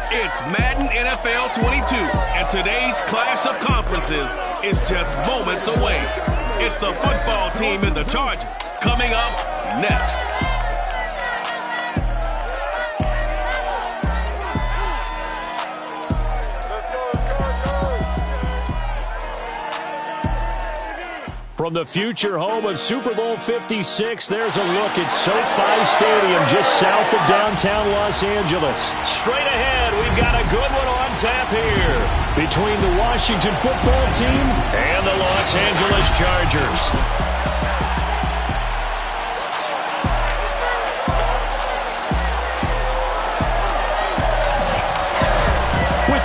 It's Madden NFL 22, and today's clash of conferences is just moments away. It's the football team and the Chargers coming up next. From the future home of Super Bowl 56, there's a look at SoFi Stadium just south of downtown Los Angeles. Straight ahead, we've got a good one on tap here between the Washington football team and the Los Angeles Chargers.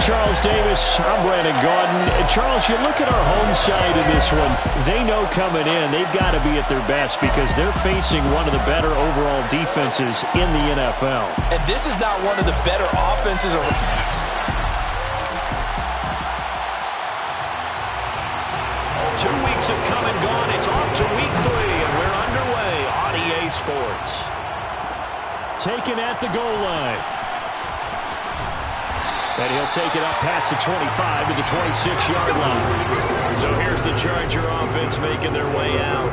Charles Davis, I'm Brandon Gaudin. And Charles, you look at our home side in this one. They know coming in they've got to be at their best because they're facing one of the better overall defenses in the NFL. And this is not one of the better offenses. 2 weeks have come and gone. It's off to week 3, and we're underway on EA Sports. Taken at the goal line. And he'll take it up past the 25 to the 26-yard line. So here's the Charger offense making their way out.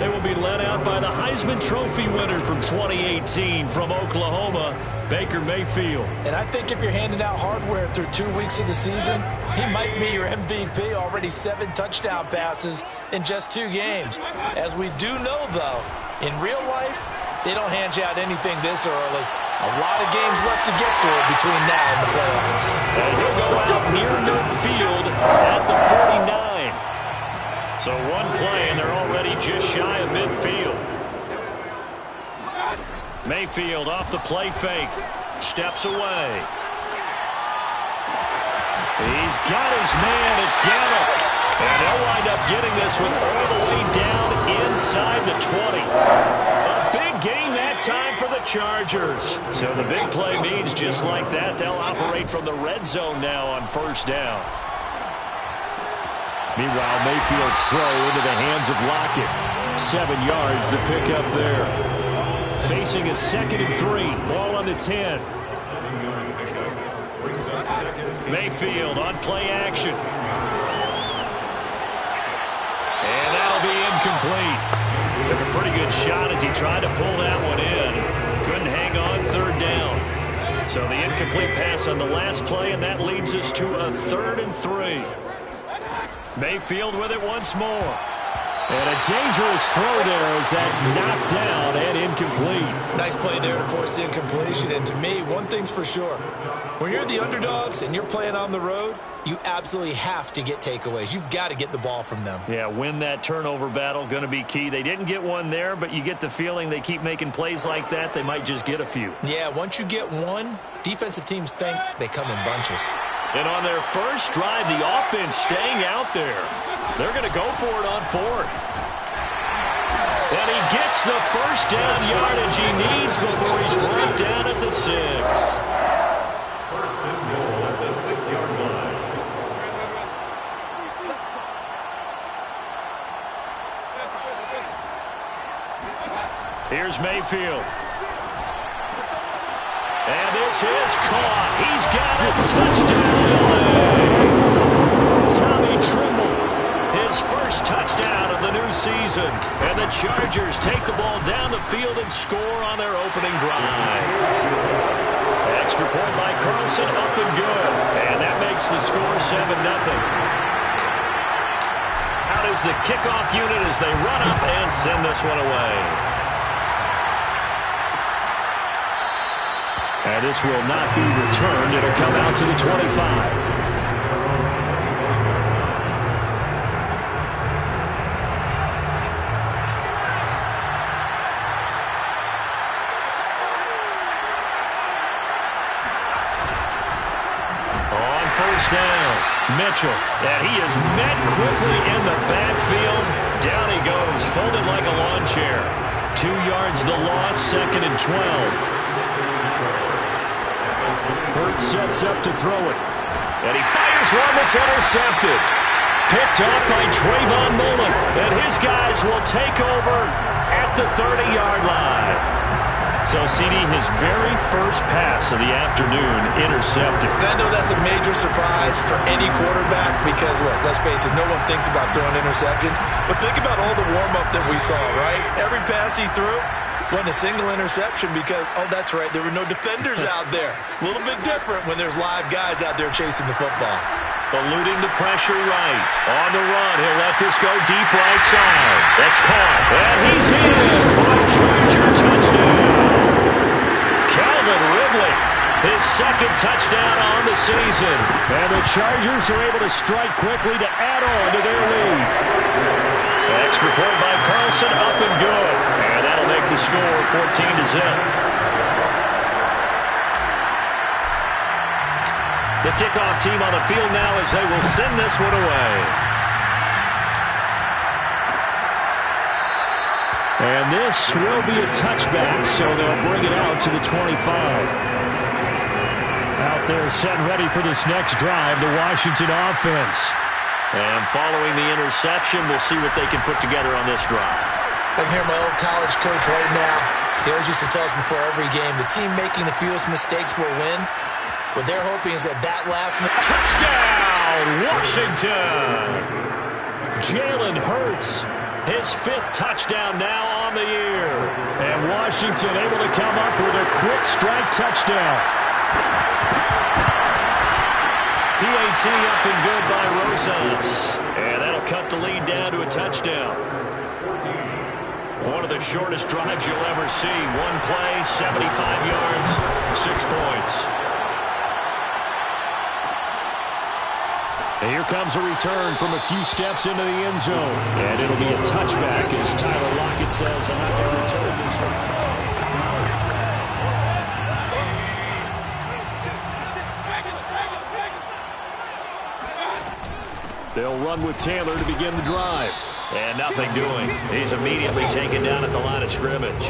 They will be led out by the Heisman Trophy winner from 2018 from Oklahoma, Baker Mayfield. And I think if you're handing out hardware through 2 weeks of the season, he might be your MVP. Already 7 touchdown passes in just 2 games. As we do know, though, in real life, they don't hand you out anything this early. A lot of games left to get through between now and the playoffs. And he'll go out near midfield at the 49. So one play, and they're already just shy of midfield. Mayfield off the play fake. Steps away. He's got his man. It's Gallup. And they'll wind up getting this one all the way down inside the 20. A big game that time for the Chargers. So the big play means just like that, they'll operate from the red zone now on first down. Meanwhile, Mayfield's throw into the hands of Lockett. 7 yards the pick up there. Facing a 2nd and 3. Ball on the 10. Mayfield on play action. And that'll be incomplete. Took a pretty good shot as he tried to pull that one in. Couldn't hang on 3rd down. So the incomplete pass on the last play, and that leads us to a 3rd and 3. Mayfield with it once more. And a dangerous throw there as that's knocked down and incomplete. Nice play there to force the incompletion. And to me, one thing's for sure. When you're the underdogs and you're playing on the road, you absolutely have to get takeaways. You've got to get the ball from them. Yeah, win that turnover battle, going to be key. They didn't get one there, but you get the feeling they keep making plays like that, they might just get a few. Yeah, once you get one, defensive teams think they come in bunches. And on their first drive, the offense staying out there. They're going to go for it on 4th. And he gets the first down yardage he needs before he's brought down at the 6. First and goal at the 6-yard line. Here's Mayfield. And this is caught. He's got a touchdown. Tommy Tremble, his first touchdown of the new season. And the Chargers take the ball down the field and score on their opening drive. Extra point by Carlson, up and good. And that makes the score 7-0. Out is the kickoff unit as they run up and send this one away. And this will not be returned. It'll come out to the 25. On first down, Mitchell. And he is met quickly in the backfield. Down he goes, folded like a lawn chair. 2 yards the loss, 2nd and 12. Hurts sets up to throw it. And he fires one that's intercepted. Picked up by Trayvon Mullen. And his guys will take over at the 30-yard line. So, CD, his very first pass of the afternoon intercepted. And I know that's a major surprise for any quarterback because, look, let's face it, no one thinks about throwing interceptions. But think about all the warm-up that we saw, right? Every pass he threw wasn't a single interception because, oh, that's right, there were no defenders out there. A little bit different when there's live guys out there chasing the football. Eluding the pressure right. On the run, he'll let this go deep right side. That's caught. And he's in for a Charger touchdown. Calvin Ridley, his second touchdown on the season. And the Chargers are able to strike quickly to add on to their lead. Extra point by Carlson, up and good. And that'll make the score 14-0. The kickoff team on the field now as they will send this one away. And this will be a touchback, so they'll bring it out to the 25. Out there set and ready for this next drive, the Washington offense. And following the interception, we'll see what they can put together on this drive. I can hear my old college coach right now. He always used to tell us before every game, the team making the fewest mistakes will win. What they're hoping is that last touchdown, Washington. Jalen Hurts, his fifth touchdown now on the year. And Washington able to come up with a quick strike touchdown. PAT up and good by Rosas. And that'll cut the lead down to a touchdown. One of the shortest drives you'll ever see. One play, 75 yards, 6 points. And here comes a return from a few steps into the end zone. And it'll be a touchback, as Tyler Lockett says, and not to return this one. They'll run with Taylor to begin the drive. And nothing doing. He's immediately taken down at the line of scrimmage.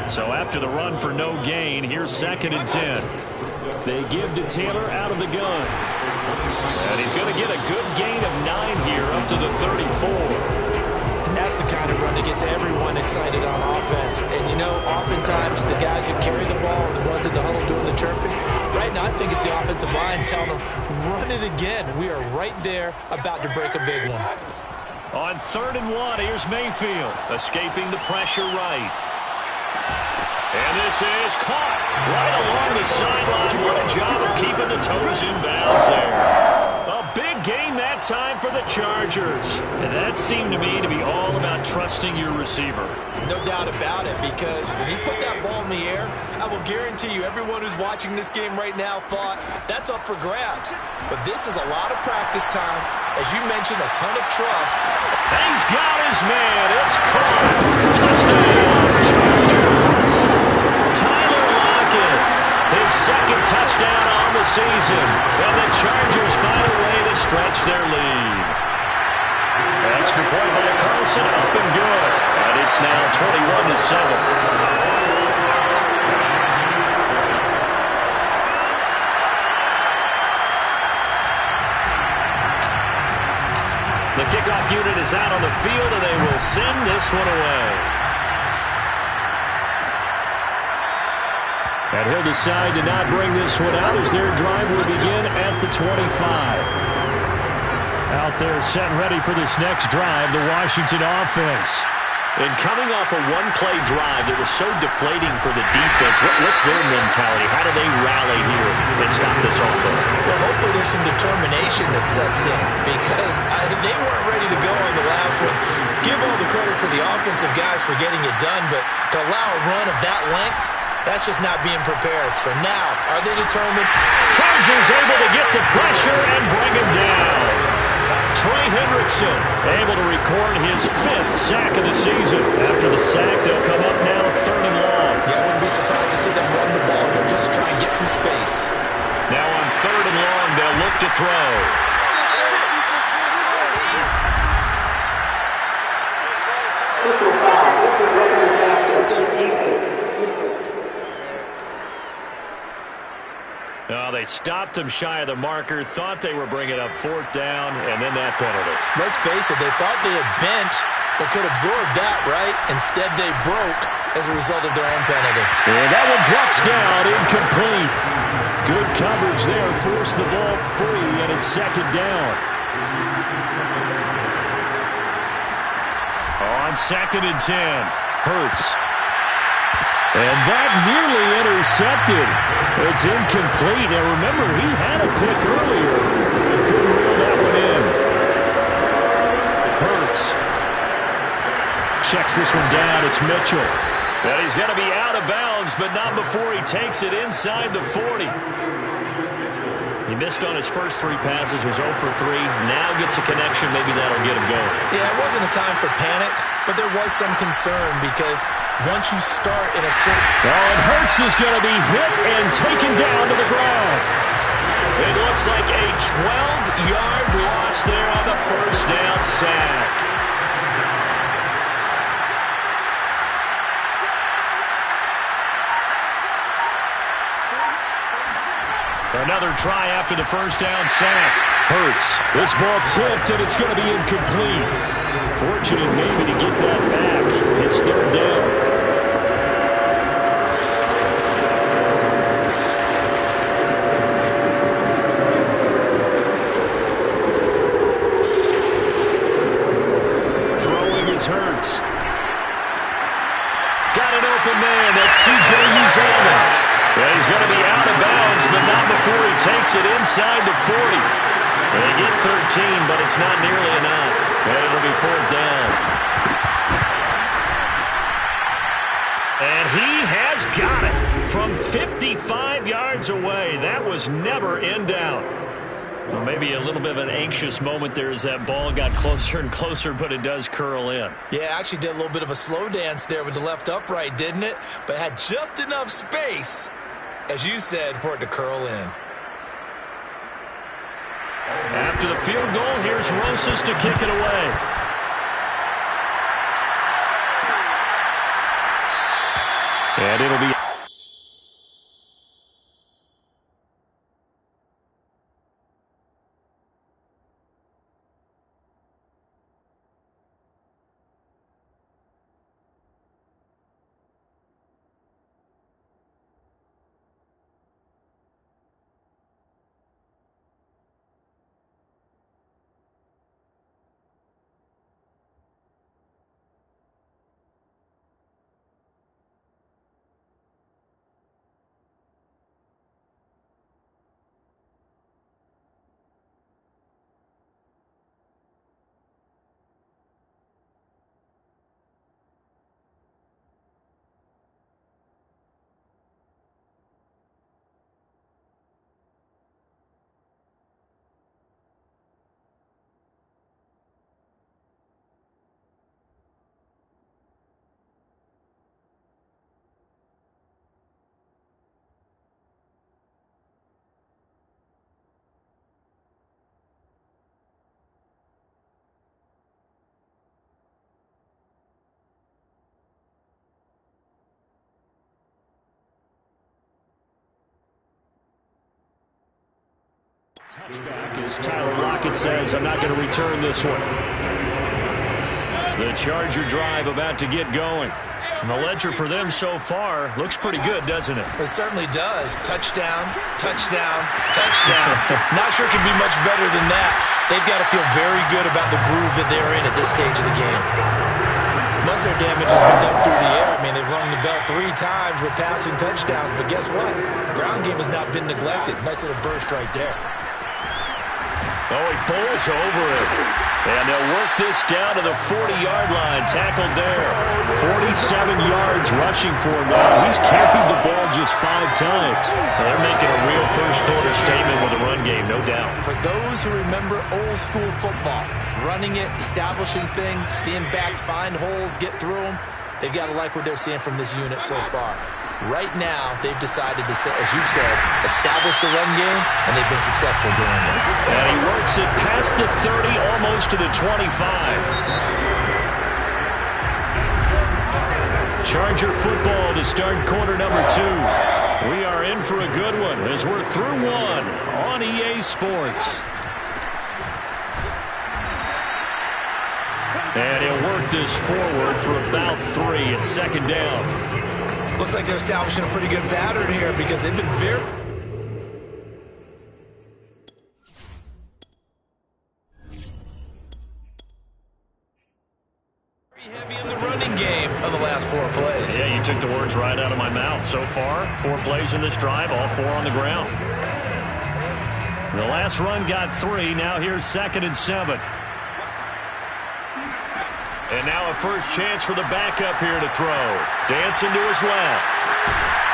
So after the run for no gain, here's 2nd and 10. They give to Taylor out of the gun. And he's going to get a good gain of 9 here up to the 34. And that's the kind of run that gets everyone excited on offense. And, you know, oftentimes the guys who carry the ball are the ones in the huddle doing the chirping. Right now, I think it's the offensive line telling them, run it again. We are right there about to break a big one. On 3rd and 1, here's Mayfield, escaping the pressure right. And this is caught right along the sideline. What a job of keeping the toes in bounds there. A big gain that time for the Chargers. And that seemed to me to be all about trusting your receiver. No doubt about it, because when he put that ball in the air, I will guarantee you everyone who's watching this game right now thought that's up for grabs. But this is a lot of practice time. As you mentioned, a ton of trust. And he's got his man. It's caught. Touchdown, Chargers. Tyler Lockett, his 2nd touchdown on the season. And the Chargers find a way to stretch their lead. Extra point by Carlson, up and good. And it's now 21-7. The kickoff unit is out on the field, and they will send this one away. And he'll decide to not bring this one out as their drive will begin at the 25. Out there set and ready for this next drive, the Washington offense. And coming off a one-play drive that was so deflating for the defense, what's their mentality? How do they rally here and stop this offense? Well, hopefully there's some determination that sets in, because they weren't ready to go on the last one. Give all the credit to the offensive guys for getting it done, but to allow a run of that length, that's just not being prepared. So now, are they determined? Chargers able to get the pressure and bring him down. Trey Hendrickson able to record his 5th sack of the season. After the sack, they'll come up now 3rd and long. Yeah, I wouldn't be surprised to see them run the ball here just to try and get some space. Now on 3rd and long, they'll look to throw. They stopped them shy of the marker, thought they were bringing up 4th down, and then that penalty. Let's face it, they thought they had bent but could absorb that, right? Instead, they broke as a result of their own penalty. And that one drops down, incomplete. Good coverage there, forced the ball free, and it's second down. On 2nd and 10, Hurts. And that nearly intercepted. It's incomplete. Now remember, he had a pick earlier and couldn't reel that one in. Hurts checks this one down. It's Mitchell. And he's going to be out of bounds, but not before he takes it inside the 40. He missed on his first 3 passes, was 0 for 3. Now gets a connection. Maybe that'll get him going. Yeah, it wasn't a time for panic, but there was some concern because once you start in a certain... Oh, and Hurts is going to be hit and taken down to the ground. It looks like a 12-yard loss there on the first down sack. Another try after the first down sack. Hurts. This ball tipped, and it's going to be incomplete. Fortunate maybe to get that back. It's 3rd down. Throwing is Hurts. Got an open man. That's C.J. Uzomah. Well, he's going to be out of bounds, but not before he takes it inside the 40. They get 13, but it's not nearly enough. And it'll be 4th down. And he has got it from 55 yards away. That was never in doubt. Well, maybe a little bit of an anxious moment there as that ball got closer and closer, but it does curl in. Yeah, actually did a little bit of a slow dance there with the left upright, didn't it? But had just enough space, as you said, for it to curl in. After the field goal, here's Rosas to kick it away. And it'll be... Touchback as Tyler Lockett says, I'm not going to return this one. The Charger drive about to get going. And the ledger for them so far looks pretty good, doesn't it? It certainly does. Touchdown, touchdown, touchdown. Not sure it can be much better than that. They've got to feel very good about the groove that they're in at this stage of the game. Most of their damage has been done through the air. I mean, they've rung the bell 3 times with passing touchdowns, but guess what? Ground game has not been neglected. Nice little burst right there. Oh, he bowls over it. And they'll work this down to the 40-yard line. Tackled there. 47 yards rushing for him now. He's carried the ball just 5 times. Well, they're making a real first-quarter statement with a run game, no doubt. For those who remember old-school football, running it, establishing things, seeing backs find holes, get through them, they've got to like what they're seeing from this unit so far. Right now, they've decided to, as you said, establish the run game, and they've been successful doing it. And he works it past the 30, almost to the 25. Charger football to start quarter number 2. We are in for a good one as we're through 1 on EA Sports. And he'll work this forward for about 3 at second down. Looks like they're establishing a pretty good pattern here because they've been very heavy in the running game of the last 4 plays. Yeah, you took the words right out of my mouth. So far, 4 plays in this drive, all 4 on the ground. The last run got 3. Now here's 2nd and 7. And now a first chance for the backup here to throw. Dancing to his left.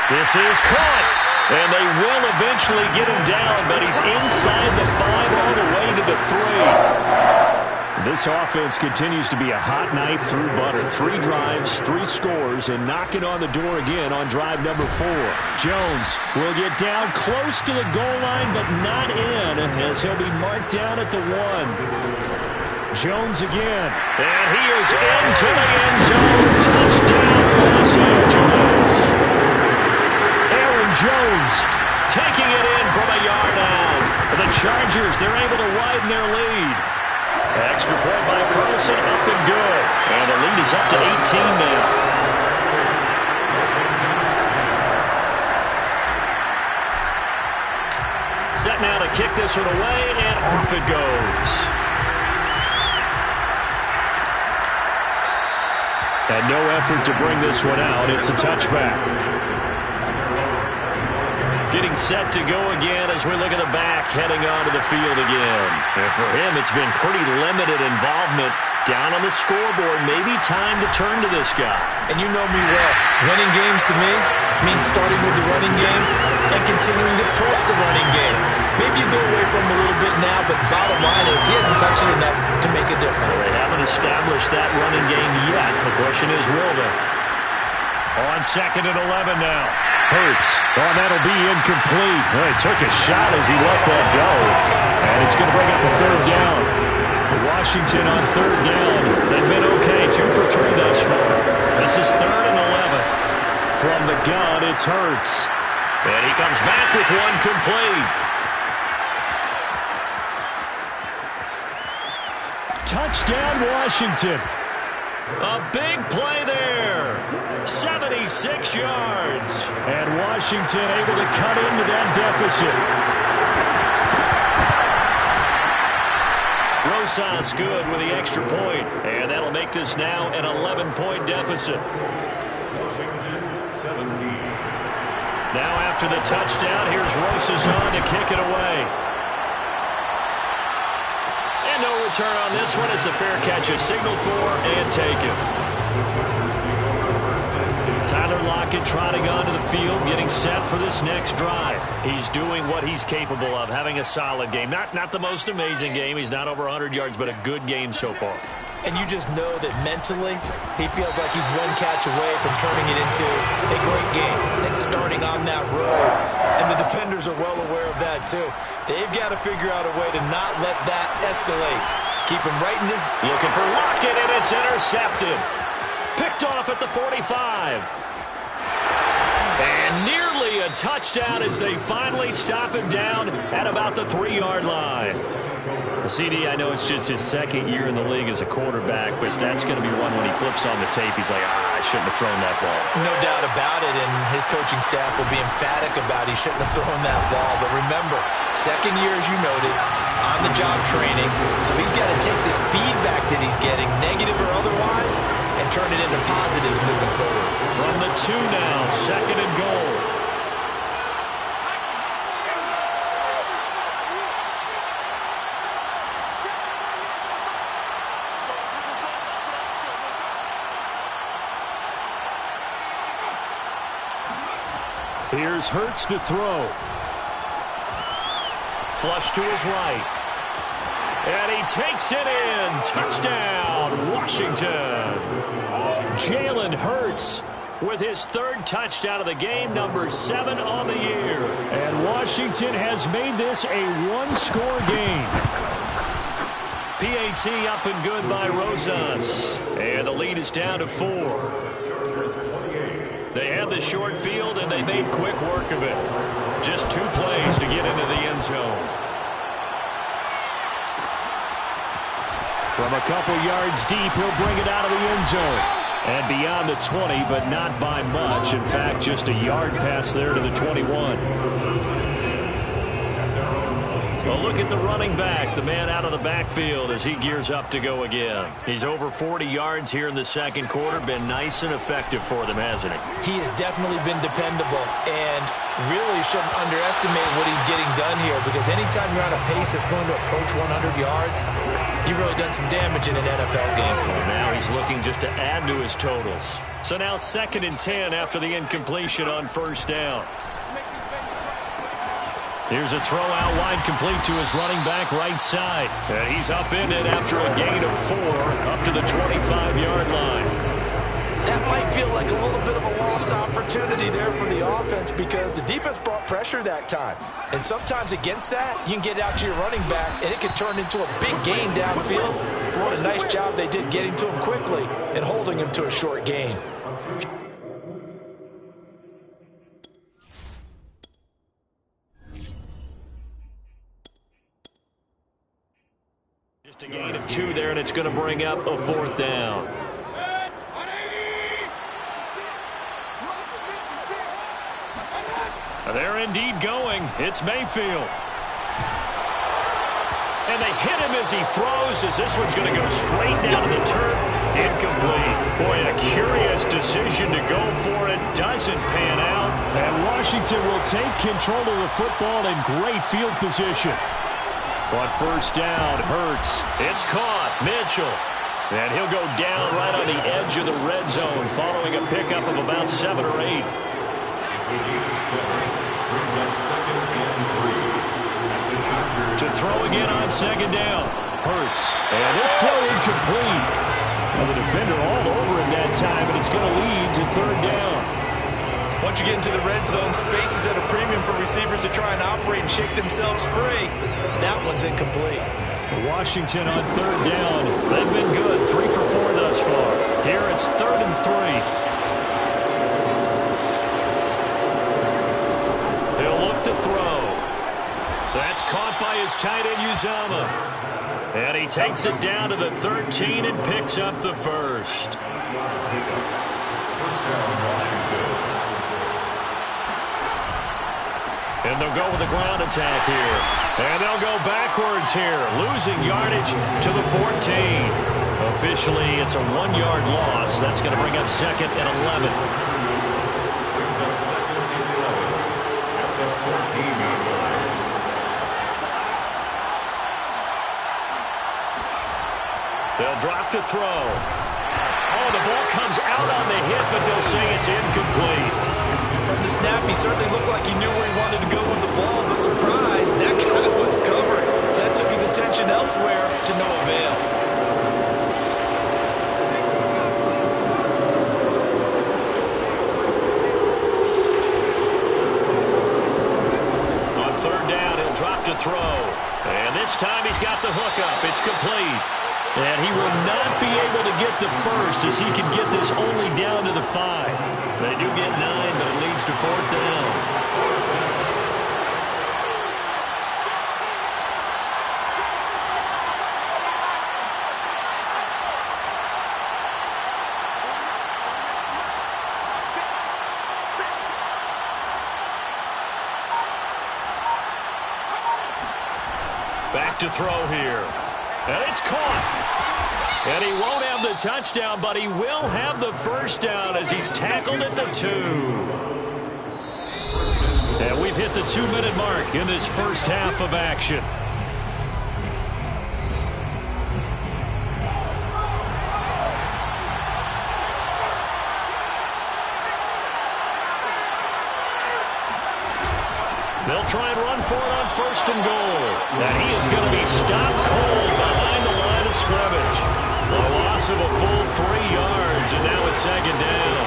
This is caught. And they will eventually get him down, but he's inside the 5 all the way to the 3. This offense continues to be a hot knife through butter. 3 drives, 3 scores, and knocking on the door again on drive number 4. Jones will get down close to the goal line, but not in, as he'll be marked down at the 1. Jones again, and he is into the end zone. Touchdown, Los Angeles. Aaron Jones taking it in from a yard out. The Chargers, they're able to widen their lead. Extra point by Carlson, up and good. And the lead is up to 18 now. Set now to kick this one away, and off it goes. And no effort to bring this one out. It's a touchback. Getting set to go again as we look at the back, heading onto the field again. And for him, it's been pretty limited involvement. Down on the scoreboard, maybe time to turn to this guy. And you know me well. Winning games to me means starting with the running game and continuing to press the running game. Maybe you go away from him a little bit now, but bottom line is he hasn't touched it enough to make a difference. Well, they haven't established that running game yet. The question is, will they? On 2nd and 11 now. Hurts. Oh, that'll be incomplete. Well, he took a shot as he let that go. And it's going to bring up a 3rd down. Washington on 3rd down. They've been okay. 2 for 3 thus far. This is 3rd and 11. From the gun, it's Hurts. And he comes back with one complete. Touchdown, Washington. A big play there. 76 yards. And Washington able to cut into that deficit. Rosas good with the extra point. And that'll make this now an 11-point deficit. Now after the touchdown, here's Rosas on to kick it away. And no return on this one. It's a fair catch, a signal for and taken. Tyler Lockett trotting onto the field, getting set for this next drive. He's doing what he's capable of, having a solid game. Not the most amazing game. He's not over 100 yards, but a good game so far. And you just know that mentally, he feels like he's one catch away from turning it into a great game and starting on that road. And the defenders are well aware of that, too. They've got to figure out a way to not let that escalate. Keep him right in his... Looking for Lockett, and it's intercepted. Picked off at the 45. And nearly a touchdown as they finally stop him down at about the 3-yard line. CD, I know it's just his 2nd year in the league as a quarterback, but that's going to be one when he flips on the tape. He's like, I shouldn't have thrown that ball. No doubt about it, and his coaching staff will be emphatic about he shouldn't have thrown that ball. But remember, 2nd year, as you noted, on-the-job training, so he's got to take this feedback that he's getting, negative or otherwise, and turn it into positives moving forward. From the 2 now, 2nd and goal. Here's Hurts to throw. Flush to his right. And he takes it in. Touchdown, Washington. Jalen Hurts with his 3rd touchdown of the game, number 7 on the year. And Washington has made this a 1-score game. PAT up and good by Rosas. And the lead is down to 4. They had the short field, and they made quick work of it. Just 2 plays to get into the end zone. From a couple yards deep, he'll bring it out of the end zone. And beyond the 20, but not by much. In fact, just a yard pass there to the 21. Well, look at the running back, the man out of the backfield as he gears up to go again. He's over 40 yards here in the second quarter. Been nice and effective for them, hasn't he? He has definitely been dependable and really shouldn't underestimate what he's getting done here, because anytime you're on a pace that's going to approach 100 yards, you've really done some damage in an NFL game. Well, now he's looking just to add to his totals. So now 2nd and 10 after the incompletion on first down. Here's a throw out wide, complete to his running back right side. And he's up in it after a gain of 4 up to the 25-yard line. That might feel like a little bit of a lost opportunity there for the offense, because the defense brought pressure that time. And sometimes against that, you can get out to your running back, and it can turn into a big gain downfield. But what a nice job they did getting to him quickly and holding him to a short gain. Just a gain of 2 there, and it's going to bring up a 4th down. They're indeed going. It's Mayfield. And they hit him as he throws, as this one's going to go straight down to the turf. Incomplete. Boy, a curious decision to go for it. Doesn't pan out. And Washington will take control of the football in great field position. On first down, Hurts. It's caught. Mitchell. And he'll go down right on the edge of the red zone following a pickup of about 7 or 8. To throw again on 2nd down. Hurts. And this throw incomplete. Well, the defender all over him that time, and it's going to lead to 3rd down. Once you get into the red zone, space is at a premium for receivers to try and operate and shake themselves free. That one's incomplete. Washington on 3rd down. They've been good. 3 for 4 thus far. Here it's 3rd and 3. They'll look to throw. That's caught by his tight end, Uzomah. And he takes it down to the 13 and picks up the first. And they'll go with the ground attack here. And they'll go backwards here, losing yardage to the 14. Officially, it's a 1-yard loss. That's going to bring up 2nd and 11. They'll drop to throw. Oh, the ball comes out on the hit, but they'll say it's incomplete. From the snap, he certainly looked like he knew where he wanted to go with the ball, but surprise, that guy was covered. So that took his attention elsewhere to no avail. On 3rd down, he'll drop to throw. And this time he's got the hookup. It's complete. And he will not be able to get the first, as he can get this only down to the 5. They do get 9, but it leads to 4th down. Back to throw here. And it's caught. And he won't have the touchdown, but he will have the first down as he's tackled at the 2. And we've hit the 2-minute mark in this first half of action. They'll try and run for it on 1st and goal. And he is going to be stopped cold behind the line of scrimmage. A loss of a full 3 yards, and now it's 2nd down.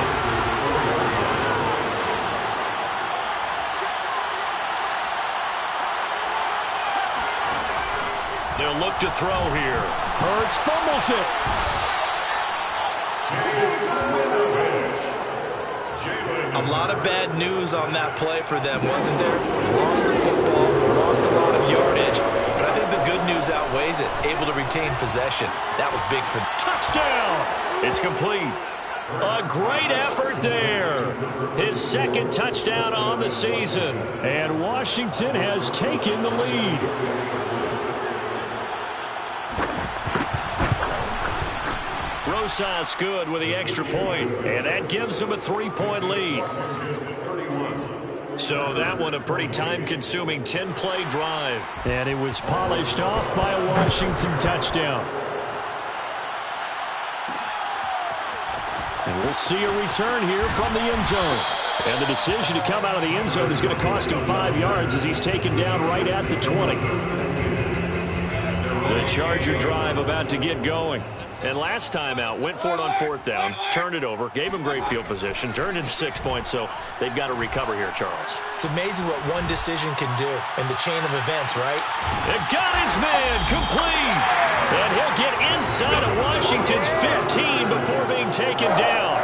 They'll look to throw here. Hurts fumbles it. A lot of bad news on that play for them, wasn't there? Lost the football, lost a lot of yardage. But I think the good news out outweighs it. Able to retain possession. That was big for them. Touchdown! It's complete. A great effort there. His second touchdown on the season. And Washington has taken the lead. Rosas good with the extra point, and that gives him a 3-point lead. So that one a pretty time-consuming 10-play drive. And it was polished off by a Washington touchdown. And we'll see a return here from the end zone. And the decision to come out of the end zone is going to cost him 5 yards as he's taken down right at the 20. The Charger drive about to get going. And last time out, went for it on 4th down, turned it over, gave him great field position, turned into 6 points, so they've got to recover here, Charles. It's amazing what one decision can do in the chain of events, right? It got his man complete. And he'll get inside of Washington's 15 before being taken down.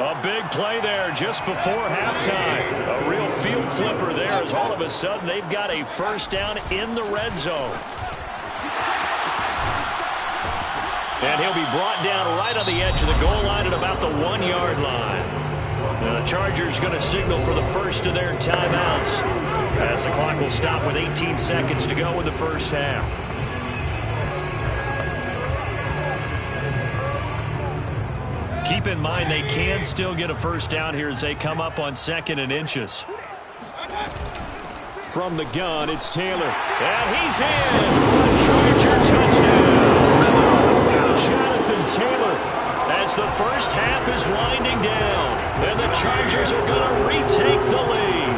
A big play there just before halftime. A real field flipper there as all of a sudden they've got a first down in the red zone. And he'll be brought down right on the edge of the goal line at about the 1-yard line. Now the Chargers going to signal for the first of their timeouts as the clock will stop with 18 seconds to go in the first half. Keep in mind they can still get a first down here as they come up on 2nd and inches. From the gun, it's Taylor. And he's in. Charger touchdown. Jonathan Taylor as the first half is winding down. And the Chargers are going to retake the lead.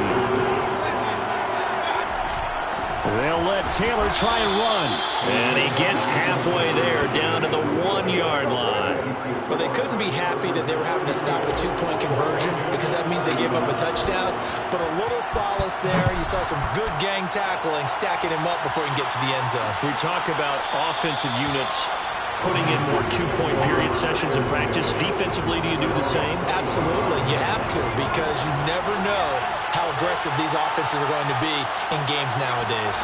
They'll let Taylor try and run. And he gets halfway there down to the 1-yard line. Well, they couldn't be happy that they were having to stop a 2-point conversion because that means they gave up a touchdown. But a little solace there. You saw some good gang tackling, stacking him up before he can get to the end zone. We talk about offensive units putting in more 2-point period sessions in practice. Defensively, do you do the same? Absolutely. You have to because you never know how aggressive these offenses are going to be in games nowadays.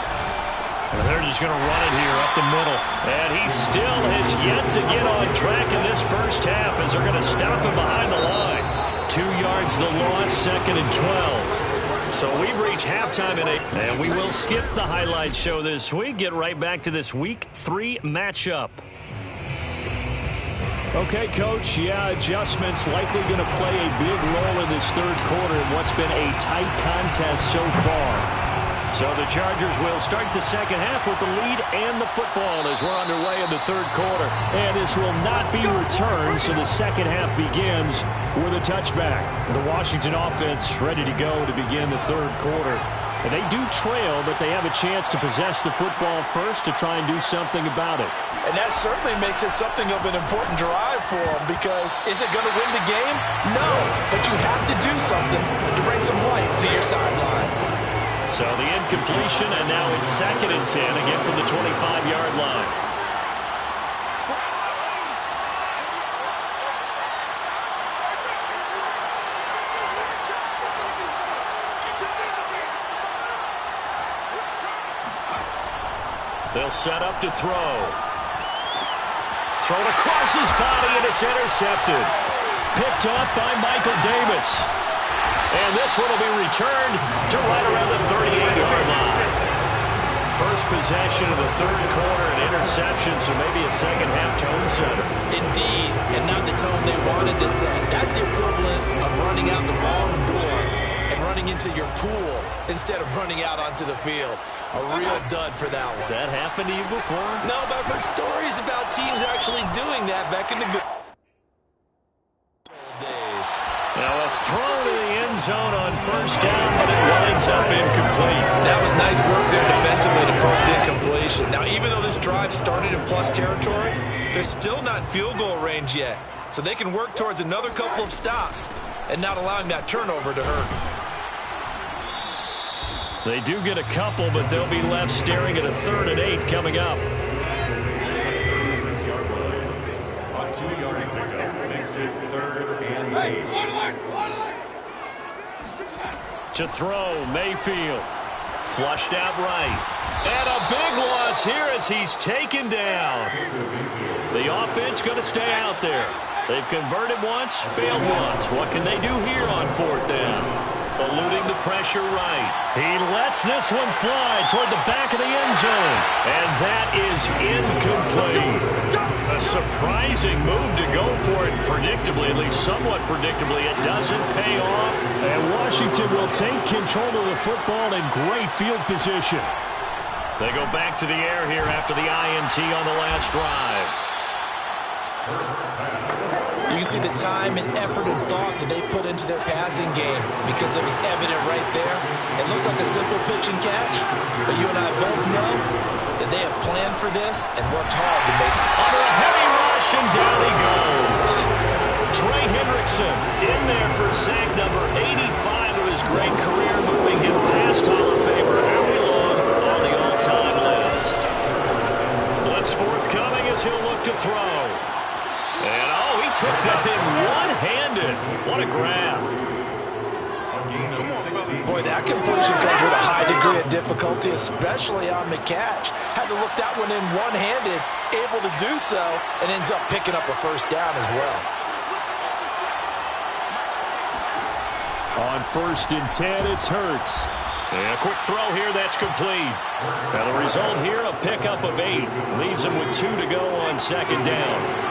And they're just going to run it here up the middle. And he still has yet to get on track in this first half as they're going to stop him behind the line. 2 yards the loss, 2nd and 12. So we've reached halftime in and we will skip the highlight show this week. Get right back to this Week 3 matchup. Okay, Coach, adjustments likely going to play a big role in this third quarter in what's been a tight contest so far. So the Chargers will start the second half with the lead and the football as we're underway in the third quarter. And this will not be returned, so the second half begins with a touchback. The Washington offense ready to go to begin the third quarter. And they do trail, but they have a chance to possess the football first to try and do something about it. And that certainly makes it something of an important drive for them because is it going to win the game? No, but you have to do something to bring some life to your sideline. So the incompletion, and now it's 2nd and 10, again from the 25-yard line. They'll set up to throw. Thrown across his body, and it's intercepted. Picked up by Michael Davis. And this one will be returned to right around the 38-yard line. First possession of the third quarter, an interception, so maybe a second-half tone setter. Indeed, and not the tone they wanted to set. That's the equivalent of running out the wrong door and running into your pool instead of running out onto the field. A real dud for that one. Has that happened to you before? No, but I've heard stories about teams actually doing that back in the good days. Now a throw to the end zone on first down, but it winds up incomplete. That was nice work there defensively to force the incompletion. Now, even though this drive started in plus territory, they're still not in field goal range yet. So they can work towards another couple of stops and not allowing that turnover to hurt. They do get a couple, but they'll be left staring at a 3rd and 8 coming up. On 2-yard pickup, makes it 3rd and 8. To throw, Mayfield. Flushed out right. And a big loss here as he's taken down. The offense going to stay out there. They've converted once, failed once. What can they do here on 4th down? Eluding the pressure right. He lets this one fly toward the back of the end zone. And that is incomplete. A surprising move to go for it. Predictably, at least somewhat predictably, it doesn't pay off. And Washington will take control of the football in great field position. They go back to the air here after the INT on the last drive. You can see the time and effort and thought that they put into their passing game because it was evident right there. It looks like a simple pitch and catch, but you and I both know that they have planned for this and worked hard to make it. Under a heavy rush, and down he goes. Trey Hendrickson in there for sack number 85 of his great career, moving him past Hall of Famer Howie Long on the all-time list. Blitz forthcoming as he'll look to throw. And, oh, he took that in one-handed. What a grab. Boy, that completion comes with a high degree of difficulty, especially on the catch. Had to look that one in one-handed, able to do so, and ends up picking up a first down as well. On 1st and 10, it's Hurts. And a quick throw here, that's complete. Now the result here, a pickup of 8. Leaves him with 2 to go on 2nd down.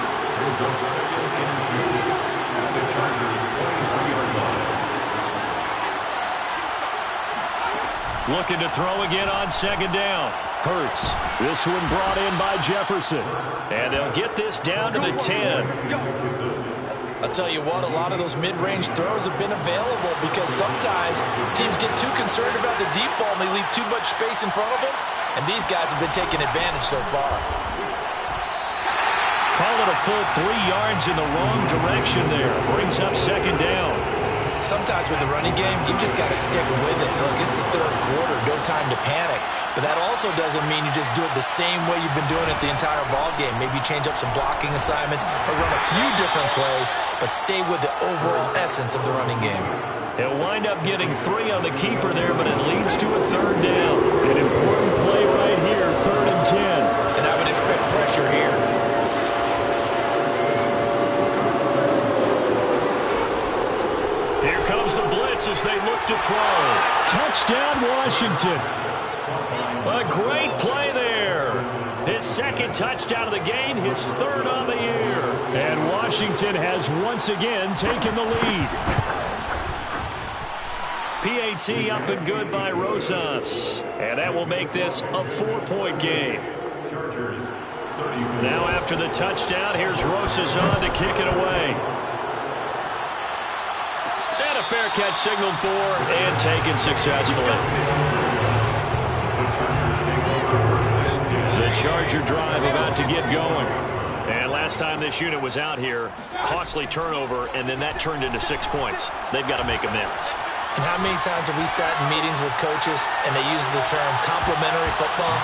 Looking to throw again on 2nd down. Hurts. This one brought in by Jefferson. And they'll get this down to the 10. I'll tell you what, a lot of those mid-range throws have been available because sometimes teams get too concerned about the deep ball and they leave too much space in front of them, and these guys have been taking advantage so far. Call it a full 3 yards in the wrong direction there. Brings up 2nd down. Sometimes with the running game, you've just got to stick with it. Look, it's the 3rd quarter, no time to panic. But that also doesn't mean you just do it the same way you've been doing it the entire ball game. Maybe change up some blocking assignments or run a few different plays, but stay with the overall essence of the running game. He'll wind up getting 3 on the keeper there, but it leads to a 3rd down. An important play right here, 3rd and 10. And I would expect pressure here. Here comes the blitz as they look to throw. Touchdown, Washington. A great play there. His 2nd touchdown of the game, his 3rd on the year. And Washington has once again taken the lead. PAT up and good by Rosas. And that will make this a 4-point game. Now after the touchdown, here's Rosas on to kick it away. And a fair catch signaled for and taken successfully. The Charger drive about to get going. And last time this unit was out here, costly turnover, and then that turned into 6 points. They've got to make amends. And how many times have we sat in meetings with coaches and they use the term complementary football?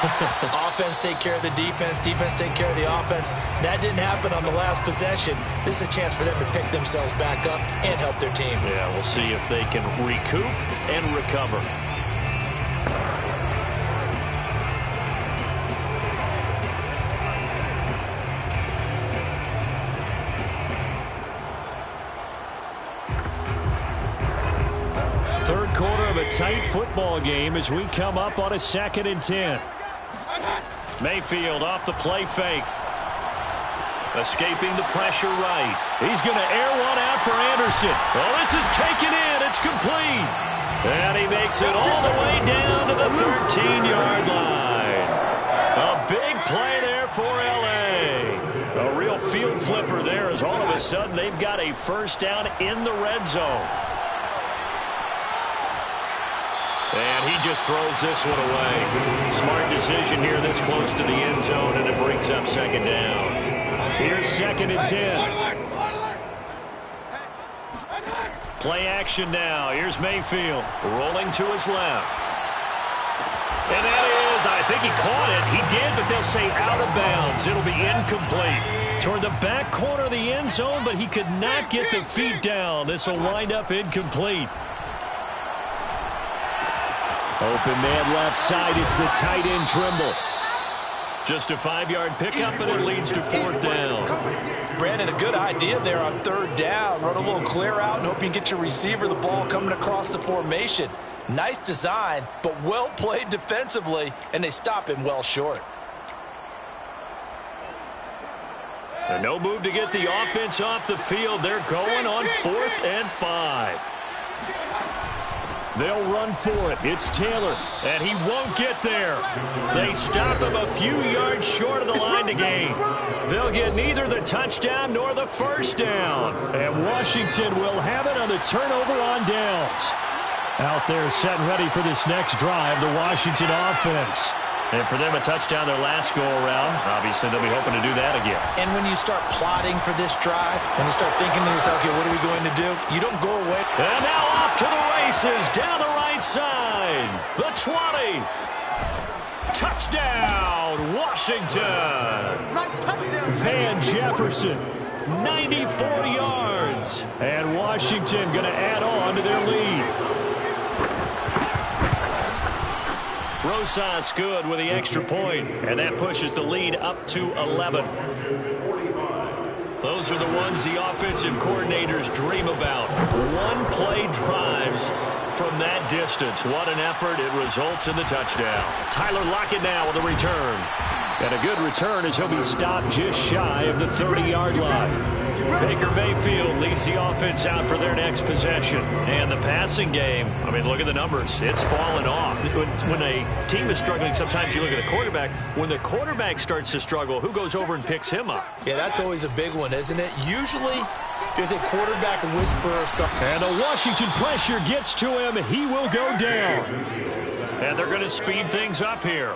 Offense take care of the defense, defense take care of the offense. That didn't happen on the last possession. This is a chance for them to pick themselves back up and help their team. Yeah, we'll see if they can recoup and recover. Third quarter of a tight football game as we come up on a 2nd and 10. Mayfield off the play fake. Escaping the pressure right. He's going to air one out for Anderson. Oh, this is taken in. It's complete. And he makes it all the way down to the 13-yard line. A big play there for L.A. A real field flipper there as all of a sudden they've got a first down in the red zone. And he just throws this one away. Smart decision here this close to the end zone, and it brings up 2nd down. Here's 2nd and 10. Play action now. Here's Mayfield rolling to his left. And that is, I think he caught it. He did, but they'll say out of bounds. It'll be incomplete. Toward the back corner of the end zone, but he could not get the feet down. This will wind up incomplete. Open man left side. It's the tight end Trimble. Just a 5-yard pickup, and it leads to 4th down. Brandon, a good idea there on 3rd down. Run a little clear out and hope you can get your receiver the ball coming across the formation. Nice design, but well played defensively, and they stop him well short. And no move to get the offense off the field. They're going on 4th and 5. They'll run for it. It's Taylor. And he won't get there. They stop him a few yards short of the line to gain. They'll get neither the touchdown nor the 1st down. And Washington will have it on the turnover on downs. Out there set and ready for this next drive, the Washington offense. And for them, a touchdown their last go-around. Obviously, they'll be hoping to do that again. And when you start plotting for this drive, when you start thinking to yourself, okay, what are we going to do? You don't go away. And now off to the races down the right side. The 20. Touchdown, Washington. Van Jefferson, 94 yards. And Washington going to add on to their lead. Rosas good with the extra point, and that pushes the lead up to 11. Those are the ones the offensive coordinators dream about. One-play drives from that distance. What an effort. It results in the touchdown. Tyler Lockett now with a return. And a good return as he'll be stopped just shy of the 30-yard line. Baker Mayfield leads the offense out for their next possession. And the passing game, I mean, look at the numbers. It's fallen off. When a team is struggling, sometimes you look at the quarterback. When the quarterback starts to struggle, who goes over and picks him up? Yeah, that's always a big one, isn't it? Usually, there's a quarterback whisper or something. And the Washington pressure gets to him. He will go down. And they're going to speed things up here.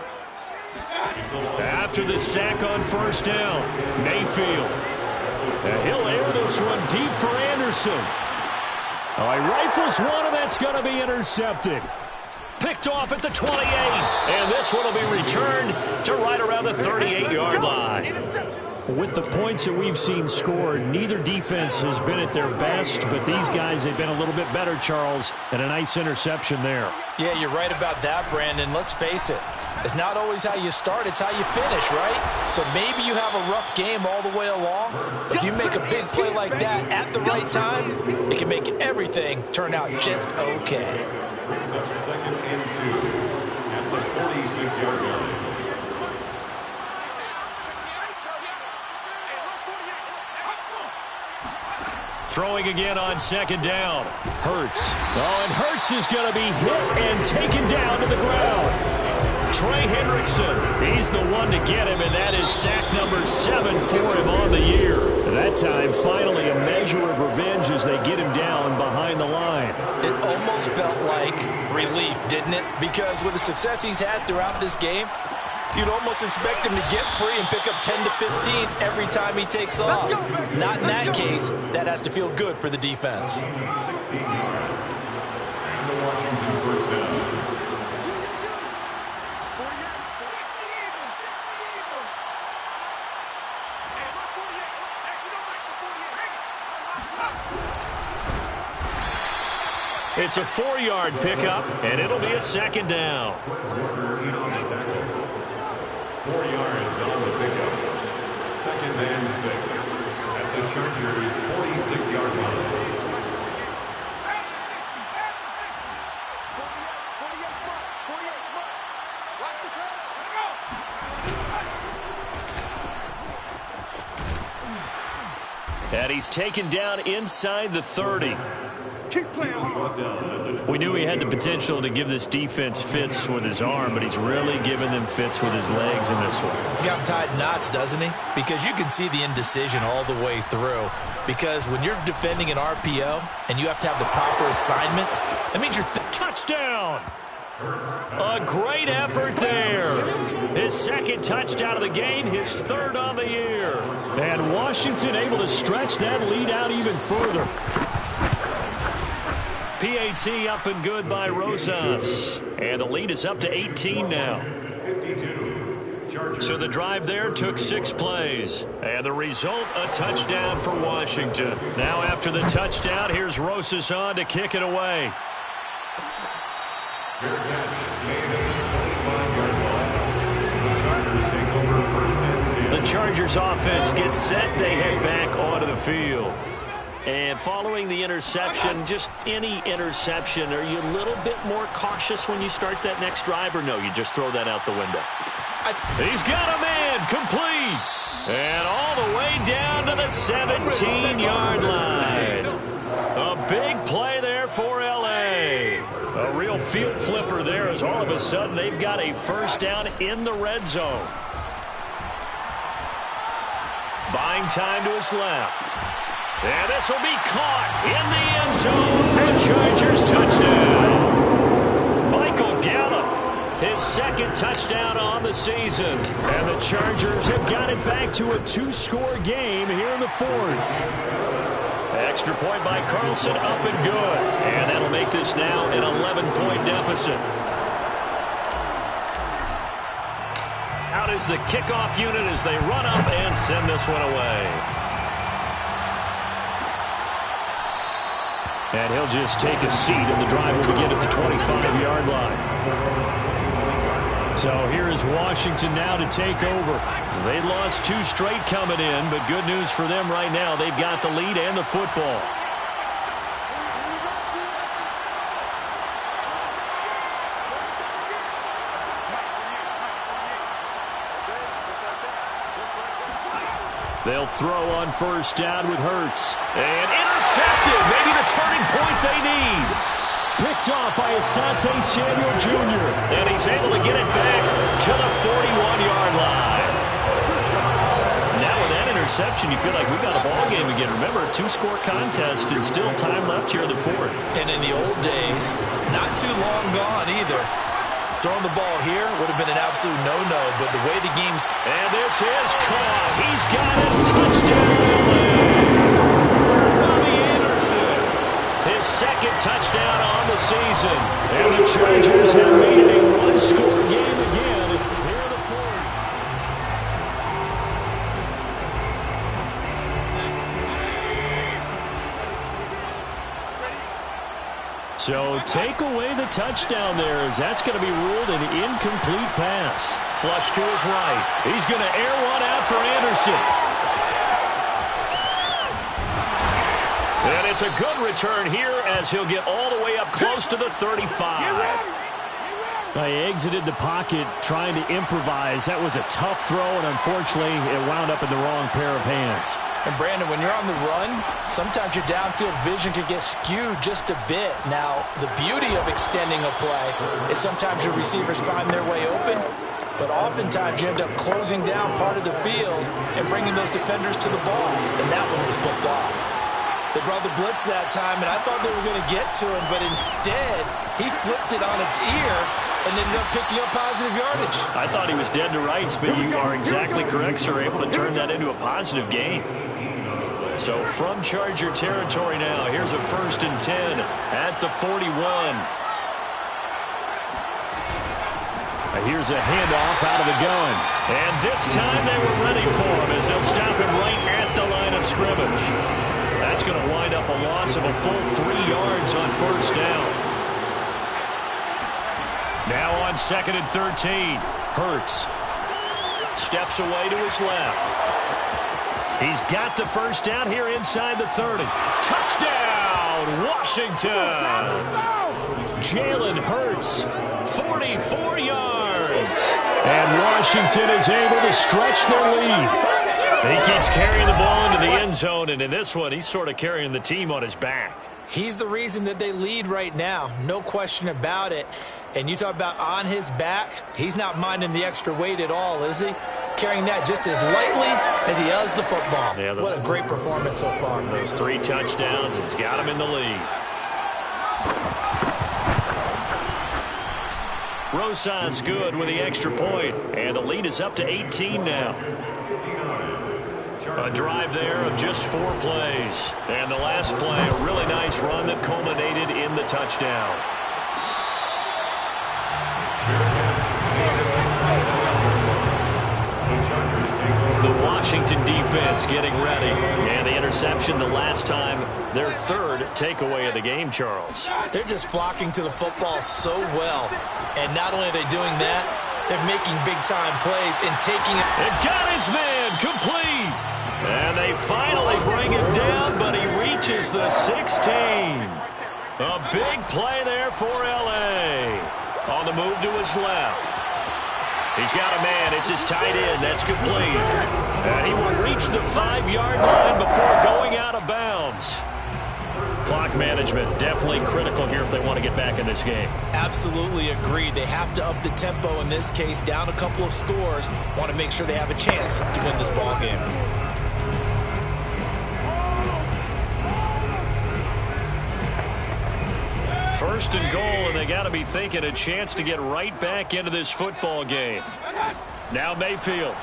After the sack on 1st down, Mayfield. And he'll air this one deep for Anderson. He rifles one, and that's going to be intercepted. Picked off at the 28. And this one will be returned to right around the 38-yard line. With the points that we've seen scored, neither defense has been at their best, but these guys have been a little bit better, Charles, and a nice interception there. Yeah, you're right about that, Brandon. Let's face it. It's not always how you start, it's how you finish, right? So maybe you have a rough game all the way along. If you make a big play like that at the right time, it can make everything turn out just okay. It's a 2nd and 2 at the 46-yard line. Throwing again on 2nd down. Hurts. And Hurts is going to be hit and taken down to the ground. Trey Hendrickson, he's the one to get him, and that is sack number 7 for him on the year. That time, finally, a measure of revenge as they get him down behind the line. It almost felt like relief, didn't it? Because with the success he's had throughout this game, you'd almost expect him to get free and pick up 10 to 15 every time he takes off. Not in that case. That has to feel good for the defense. 16 yards. And the Washington 1st down. It's a 4-yard pickup, and it'll be a 2nd down. 4 yards on the pickup. 2nd and 6 at the Chargers' 46-yard line. And he's taken down inside the 30. We knew he had the potential to give this defense fits with his arm, but he's really given them fits with his legs in this one. Got him tied knots, doesn't he? Because you can see the indecision all the way through. Because when you're defending an RPO and you have to have the proper assignments, that means you're touchdown. A great effort there. His 2nd touchdown of the game, his 3rd on the year. And Washington able to stretch that lead out even further. PAT up and good by Rosas. And the lead is up to 18 now. So the drive there took 6 plays. And the result, a touchdown for Washington. Now after the touchdown, here's Rosas on to kick it away. Fair catch. Chargers take over first and 10. The Chargers offense gets set. They head back onto the field. And following the interception, just any interception, are you a little bit more cautious when you start that next drive, or no, you just throw that out the window? He's got a man, complete. And all the way down to the 17-yard line. A big play there for L.A. A real field flipper there as all of a sudden they've got a first down in the red zone. Buying time to his left. And this will be caught in the end zone for a Chargers touchdown. Michael Gallup, his second touchdown on the season. And the Chargers have got it back to a 2-score game here in the fourth. Extra point by Carlson, up and good. And that'll make this now an 11-point deficit. Out is the kickoff unit as they run up and send this one away. And he'll just take a seat, and the drive will begin at the 25-yard line. So here is Washington now to take over. They lost 2 straight coming in, but good news for them right now. They've got the lead and the football. They'll throw on first down with Hurts. And intercepted. Maybe the turning point they need. Picked off by Asante Samuel Jr. And he's able to get it back to the 41-yard line. Now with that interception, you feel like we got a ball game again. Remember, a 2-score contest and still time left here in the fourth. And in the old days, not too long gone either. Throwing the ball here would have been an absolute no-no, but the way the game's... And this is caught. He's got it. Touchdown. Robbie Anderson. His second touchdown on the season. And the Chargers have made it a 1-score game again here in the fourth. So take away the touchdown there, as that's going to be ruled an incomplete pass. Flush to his right. He's going to air one out for Anderson. And it's a good return here as he'll get all the way up close to the 35. He exited the pocket trying to improvise. That was a tough throw, and unfortunately, it wound up in the wrong pair of hands. And Brandon, when you're on the run, sometimes your downfield vision can get skewed just a bit. Now, the beauty of extending a play is sometimes your receivers find their way open, but oftentimes you end up closing down part of the field and bringing those defenders to the ball. And that one was picked off. They brought the blitz that time, and I thought they were going to get to him, but instead, he flipped it on its ear and ended up picking up positive yardage. I thought he was dead to rights, but you are exactly correct, sir. Able to turn that into a positive gain. So from Charger territory now, here's a 1st and 10 at the 41. Here's a handoff out of the gun. And this time they were ready for him as they'll stop him right at the line of scrimmage. That's going to wind up a loss of a full 3 yards on first down. Now on 2nd and 13. Hurts steps away to his left. He's got the first down here inside the 30. Touchdown, Washington! Jalen Hurts, 44 yards. And Washington is able to stretch their lead. He keeps carrying the ball into the end zone, and in this one, he's sort of carrying the team on his back. He's the reason that they lead right now, no question about it. And you talk about on his back, he's not minding the extra weight at all, is he? Carrying that just as lightly as he does the football. Yeah, what a great performance so far. Those 3 touchdowns, it's got him in the lead. Rosas good with the extra point, and the lead is up to 18 now. A drive there of just 4 plays. And the last play, a really nice run that culminated in the touchdown. The Washington defense getting ready. And the interception the last time, their 3rd takeaway of the game, Charles. They're just flocking to the football so well. And not only are they doing that, They're making big-time plays and taking it. It got his man complete. And they finally bring him down, but he reaches the 16. A big play there for L.A. On the move to his left. He's got a man. It's his tight end. That's complete. And he will reach the 5-yard line before going out of bounds. Clock management definitely critical here if they want to get back in this game. Absolutely agreed. They have to up the tempo in this case, down a couple of scores. Want to make sure they have a chance to win this ball game. First and goal, and they got to be thinking a chance to get right back into this football game. Now Mayfield.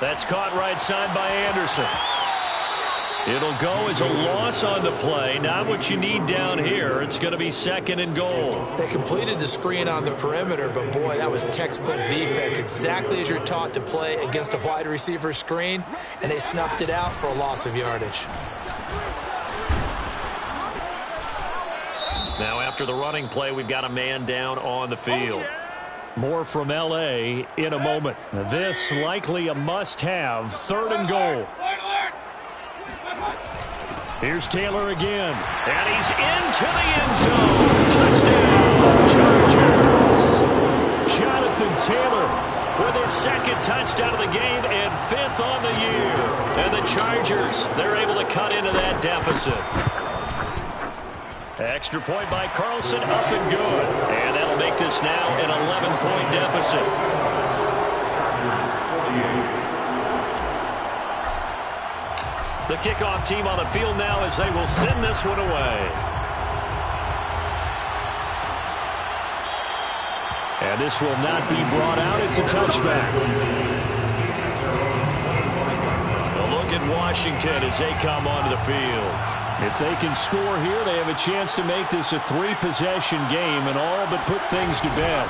That's caught right side by Anderson. It'll go as a loss on the play. Not what you need down here. It's going to be second and goal. They completed the screen on the perimeter, but boy, that was textbook defense. Exactly as you're taught to play against a wide receiver screen, and they snuffed it out for a loss of yardage. Now after the running play, we've got a man down on the field. More from L.A. in a moment. This likely a must-have. Third and goal. Here's Taylor again. And he's into the end zone. Touchdown, Chargers. Jonathan Taylor with his second touchdown of the game and 5th on the year. And the Chargers, they're able to cut into that deficit. Extra point by Carlson, up and good. And that'll make this now an 11-point deficit. The kickoff team on the field now as they will send this one away. And this will not be brought out. It's a touchback. A look at Washington as they come onto the field. If they can score here, they have a chance to make this a 3-possession game and all but put things to bed.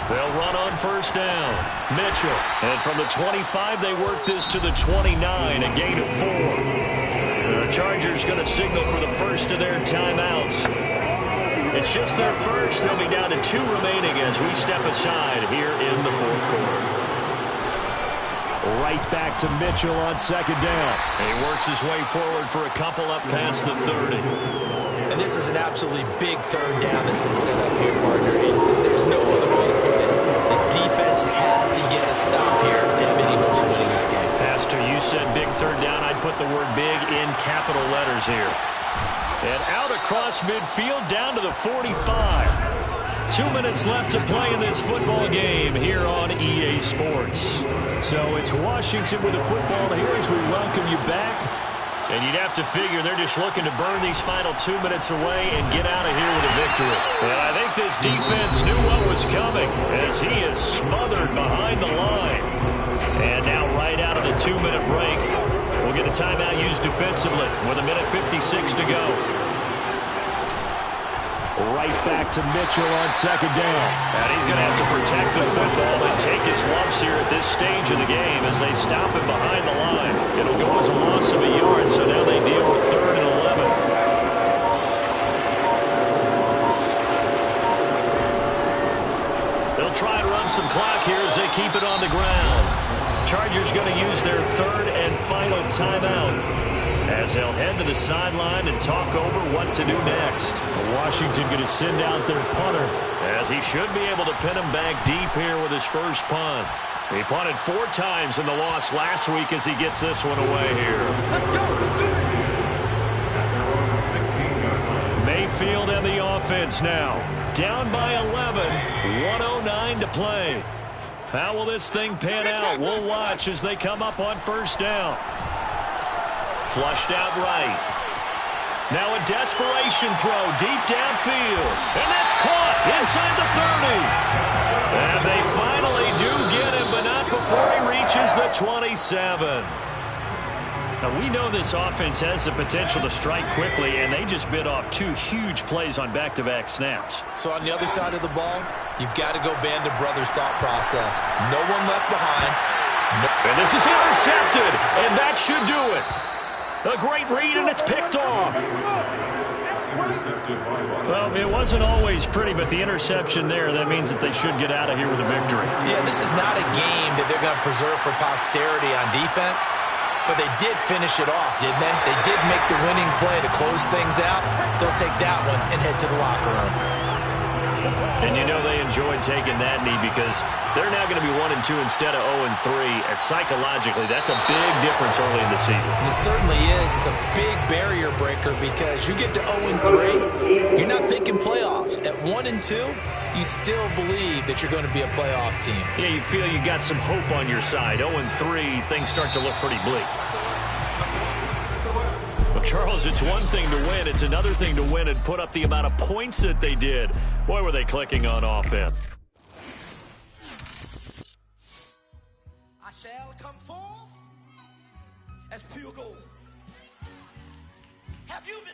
They'll run on first down. Mitchell. And from the 25, they work this to the 29, a gain of 4. The Chargers going to signal for the first of their timeouts. It's just their first. They'll be down to 2 remaining as we step aside here in the fourth quarter. Right back to Mitchell on second down. And he works his way forward for a couple up past the 30. And this is an absolutely big third down that's been set up here, partner. And there's no other way to put it. The defense has to get a stop here to have any hopes of winning this game. Pastor, you said big third down. I'd put the word big in capital letters here. And out across midfield down to the 45. 2 minutes left to play in this football game here on EA Sports. So it's Washington with the football here as we welcome you back. And you'd have to figure they're just looking to burn these final 2 minutes away and get out of here with a victory. And I think this defense knew what was coming as he is smothered behind the line. And now right out of the 2-minute break, we'll get a timeout used defensively with 1:56 to go. Right back to Mitchell on second down. And he's going to have to protect the football and take his lumps here at this stage of the game as they stop him behind the line. It'll go as a loss of a yard, so now they deal with 3rd and 11. They'll try to run some clock here as they keep it on the ground. Chargers going to use their 3rd and final timeout as they'll head to the sideline and talk over what to do next. Washington going to send out their punter as he should be able to pin him back deep here with his first punt. He punted 4 times in the loss last week as he gets this one away here. Mayfield and the offense now. Down by 11, 1:09 to play. How will this thing pan out? We'll watch as they come up on first down. Flushed out right. Now a desperation throw deep downfield. And that's caught inside the 30. And they finally do get him, but not before he reaches the 27. Now we know this offense has the potential to strike quickly, and they just bit off 2 huge plays on back-to-back snaps. So on the other side of the ball, you've got to go Band of Brothers thought process. No one left behind. And this is intercepted, and that should do it. A great read, and it's picked off. Well, it wasn't always pretty, but the interception there, that means that they should get out of here with a victory. Yeah, this is not a game that they're going to preserve for posterity on defense, but they did finish it off, didn't they? They did make the winning play to close things out. They'll take that one and head to the locker room. And you know they enjoyed taking that knee because they're now going to be 1-2 instead of 0-3. And psychologically, that's a big difference early in the season. It certainly is. It's a big barrier breaker because you get to 0-3, you're not thinking playoffs. At 1-2, you still believe that you're going to be a playoff team. Yeah, you feel you got some hope on your side. 0-3, things start to look pretty bleak. Well, Charles, it's one thing to win. It's another thing to win and put up the amount of points that they did. Boy, were they clicking on offense. I shall come forth as pure gold. Have you been